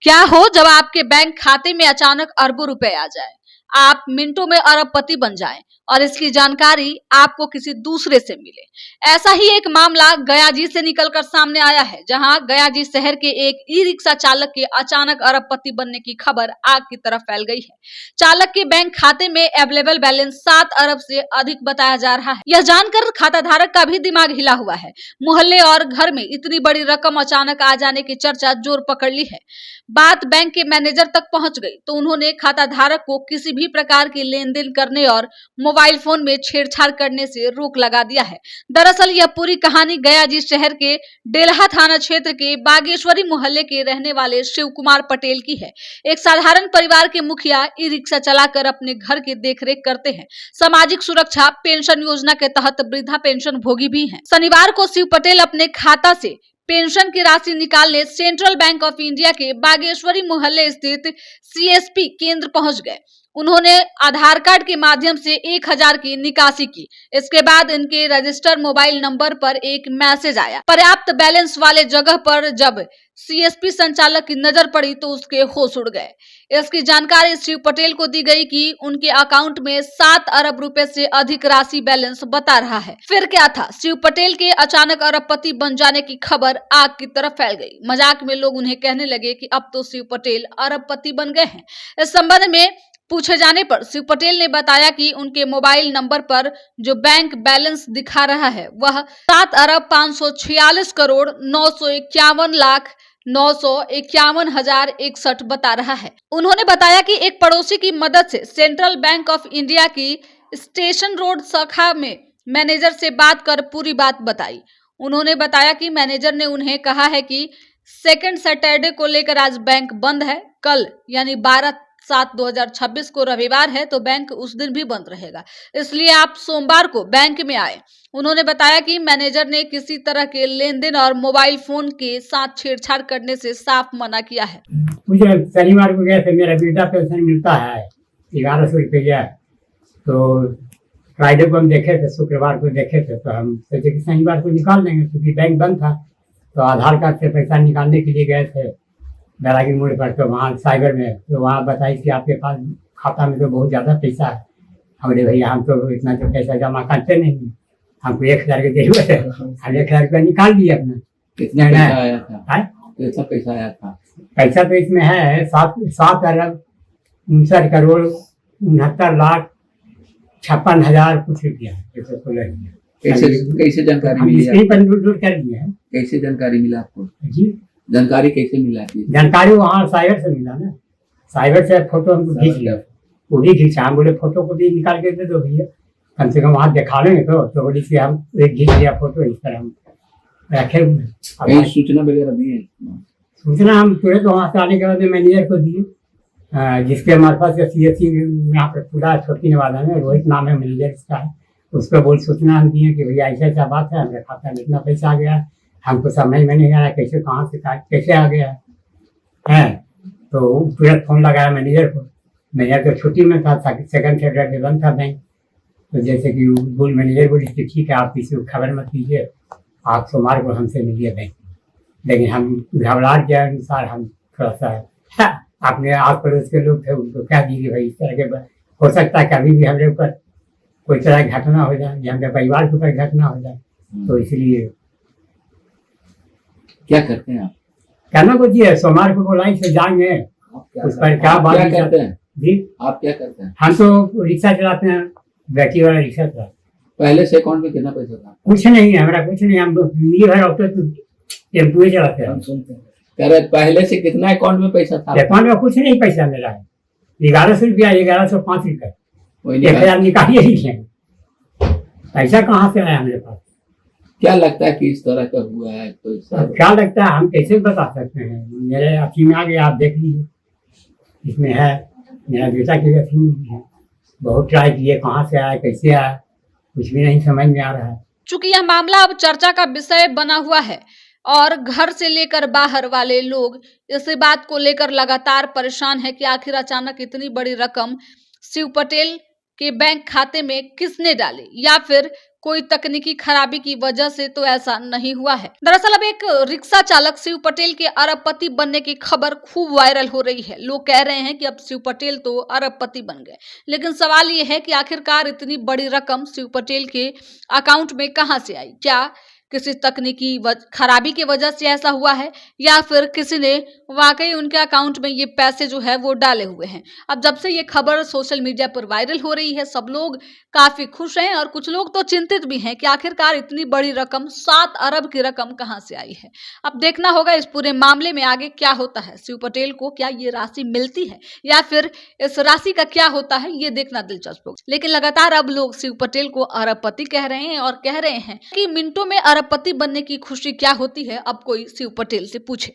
क्या हो जब आपके बैंक खाते में अचानक अरबों रुपए आ जाए, आप मिनटों में अरबपति बन जाएं और इसकी जानकारी आपको किसी दूसरे से मिले। ऐसा ही एक मामला गयाजी से निकलकर सामने आया है, जहां गयाजी शहर के एक ई रिक्शा चालक के अचानक अरबपति बनने की खबर आग की तरफ फैल गई है। चालक के बैंक खाते में अवेलेबल बैलेंस 7 अरब से अधिक बताया जा रहा है। यह जानकर खाता धारक का भी दिमाग हिला हुआ है। मोहल्ले और घर में इतनी बड़ी रकम अचानक आ जाने की चर्चा जोर पकड़ ली है। बात बैंक के मैनेजर तक पहुंच गई तो उन्होंने खाता धारक को किसी भी प्रकार की लेन देन करने और मोबाइल फोन में छेड़छाड़ करने से रोक लगा दिया है। दरअसल यह पूरी कहानी गयाजी शहर के डेल्हा थाना क्षेत्र के बागेश्वरी मोहल्ले के रहने वाले शिव कुमार पटेल की है। एक साधारण परिवार के मुखिया ई रिक्शा चलाकर अपने घर की देखरेख करते हैं। सामाजिक सुरक्षा पेंशन योजना के तहत वृद्धा पेंशन भोगी भी हैं। शनिवार को शिव पटेल अपने खाता से पेंशन की राशि निकालने सेंट्रल बैंक ऑफ इंडिया के बागेश्वरी मोहल्ले स्थित सीएसपी केंद्र पहुंच गए। उन्होंने आधार कार्ड के माध्यम से 1000 की निकासी की। इसके बाद इनके रजिस्टर मोबाइल नंबर पर एक मैसेज आया। पर्याप्त बैलेंस वाले जगह पर जब सीएसपी संचालक की नजर पड़ी तो उसके होश उड़ गए। इसकी जानकारी शिव पटेल को दी गई कि उनके अकाउंट में 7 अरब रुपए से अधिक राशि बैलेंस बता रहा है। फिर क्या था, शिव पटेल के अचानक अरबपति बन जाने की खबर आग की तरफ फैल गई। मजाक में लोग उन्हें कहने लगे कि अब तो शिव पटेल अरबपति बन गए हैं। इस संबंध में पूछे जाने पर शिव पटेल ने बताया कि उनके मोबाइल नंबर पर जो बैंक बैलेंस दिखा रहा है वह 7 अरब 546 करोड़ 951 लाख 951,061 बता रहा है। उन्होंने बताया कि एक पड़ोसी की मदद से सेंट्रल बैंक ऑफ इंडिया की स्टेशन रोड शाखा में मैनेजर से बात कर पूरी बात बताई। उन्होंने बताया कि मैनेजर ने उन्हें कहा है कि सेकंड सैटरडे को लेकर आज बैंक बंद है। कल यानी 12/7/2026 को रविवार है तो बैंक उस दिन भी बंद रहेगा, इसलिए आप सोमवार को बैंक में आए। उन्होंने बताया कि मैनेजर ने किसी तरह के लेन देन और मोबाइल फोन के साथ छेड़छाड़ करने से साफ मना किया है। मुझे शनिवार को गया था, मेरा वृद्धा पेंशन मिलता है 1100 रुपया, तो फ्राइडे को हम देखे थे, शुक्रवार को देखे थे, तो हम सोचे कि शनिवार को निकाल देंगे क्योंकि बैंक बंद था। तो आधार कार्ड से पैसा निकालने के लिए गए थे बैरागी मोड़ पर, तो वहाँ साइबर में, तो वहाँ बताई कि आपके पास खाता में तो बहुत ज़्यादा पैसा है। हमने भैया हम तो इतना तो पैसा जमा करते नहीं, हमको 1000 की जरूरत है, हम 1000 रुपया निकाल दिए अपना। कितना पैसा आया था? कितना पैसा आया था? पैसा तो इसमें है 7 अरब 59 करोड़ 69 लाख 56,000 कुछ रुपया। कैसे जानकारी मिली? स्क्रीन पर नोट कर दिए हैं। कैसे जानकारी मिला आपको जी? जानकारी कैसे मिला? जानकारी वहाँ साइबर से मिला ना, साइबर से फोटो हमको खींच लिया, वो भी खींचा। हम बोले फोटो को भी निकाल के दे दो भैया, कम से कम वहाँ दिखा लेंगे तो बोली कि हम एक खींच लिया फोटो, इस तरह हम रखे हुए। सूचना वगैरह दी है? सूचना हम तुरंत वहाँ से आने के बाद मैनेजर को दिए, जिसके मार्फत से सीएससी यहाँ पर पूरा छोटी नवादा में रोहित नाम है मैनेजर इसका है, उसको बोल सूचना हम दिए कि भैया ऐसा ऐसा बात है, हमारे खाता में इतना पैसा आ गया, हमको समझ में नहीं आ रहा कैसे कहाँ से कैसे आ गया है। तो तुरंत फोन लगाया मैनेजर को। मैनेजर तो छुट्टी में था, सेकंड सैटरडे बंद था बैंक। तो जैसे कि बोल मैनेजर बोली कि ठीक है आप किसी को खबर मत कीजिए, आप सोमवार को हमसे मिलिए बैंक। लेकिन हम घबराहट के अनुसार हम थोड़ा सा अपने आस पड़ोस के लोग थे उनको कह दिए भाई इस तरह के हो सकता है कभी भी हमारे ऊपर कोई तरह की घटना हो जाए या हमारे परिवार के ऊपर घटना हो जाए, तो इसलिए क्या करते हैं आप? कहना कुछ है, सोमवार को बुलाई से जाएंगे उस पर क्या बात करते हैं जी? आप क्या करते हैं? हम तो रिक्शा चलाते हैं, बैटरी वाला रिक्शा चलाते। पहले से अकाउंट में कितना पैसा था? कुछ नहीं है हमारा, कुछ नहीं, हम भर ऑटो टेम्पो चलाते हैं। कह रहे पहले से कितना अकाउंट में पैसा था? अकाउंट में कुछ नहीं पैसा मेरा है, 1100 रुपया 1105 रुपया 1000 निकालिए ही है। पैसा कहाँ से आया हमारे पास? क्या लगता है कि इस तरह का हुआ है? तो क्या लगता है हम कैसे बता सकते हैं? मेरे अखी में आ गया, आप देख लीजिए इसमें है, मेरा बेटा की अखी में है। बहुत ट्राई किए कहाँ से आया कैसे आया, कुछ भी नहीं समझ में आ रहा है। चूंकि यह मामला अब चर्चा का विषय बना हुआ है और घर से लेकर बाहर वाले लोग इस बात को लेकर लगातार परेशान है कि आखिर अचानक इतनी बड़ी रकम शिव पटेल के बैंक खाते में किसने डाली या फिर कोई तकनीकी खराबी की वजह से तो ऐसा नहीं हुआ है। दरअसल अब एक रिक्शा चालक शिव पटेल के अरबपति बनने की खबर खूब वायरल हो रही है। लोग कह रहे हैं कि अब शिव पटेल तो अरबपति बन गए, लेकिन सवाल ये है कि आखिरकार इतनी बड़ी रकम शिव पटेल के अकाउंट में कहां से आई? क्या किसी तकनीकी खराबी की वजह से ऐसा हुआ है, या फिर किसी ने वाकई उनके अकाउंट में ये पैसे जो है वो डाले हुए हैं? अब जब से ये खबर सोशल मीडिया पर वायरल हो रही है, सब लोग काफी खुश हैं और कुछ लोग तो चिंतित भी हैं कि आखिरकार इतनी बड़ी रकम 7 अरब की रकम कहां से आई है। अब देखना होगा इस पूरे मामले में आगे क्या होता है। शिव पटेल को क्या ये राशि मिलती है या फिर इस राशि का क्या होता है, ये देखना दिलचस्प होगा। लेकिन लगातार अब लोग शिव पटेल को अरबपति कह रहे हैं और कह रहे हैं कि मिनटों में अरबपति बनने की खुशी क्या होती है, अब कोई शिव पटेल से पूछे।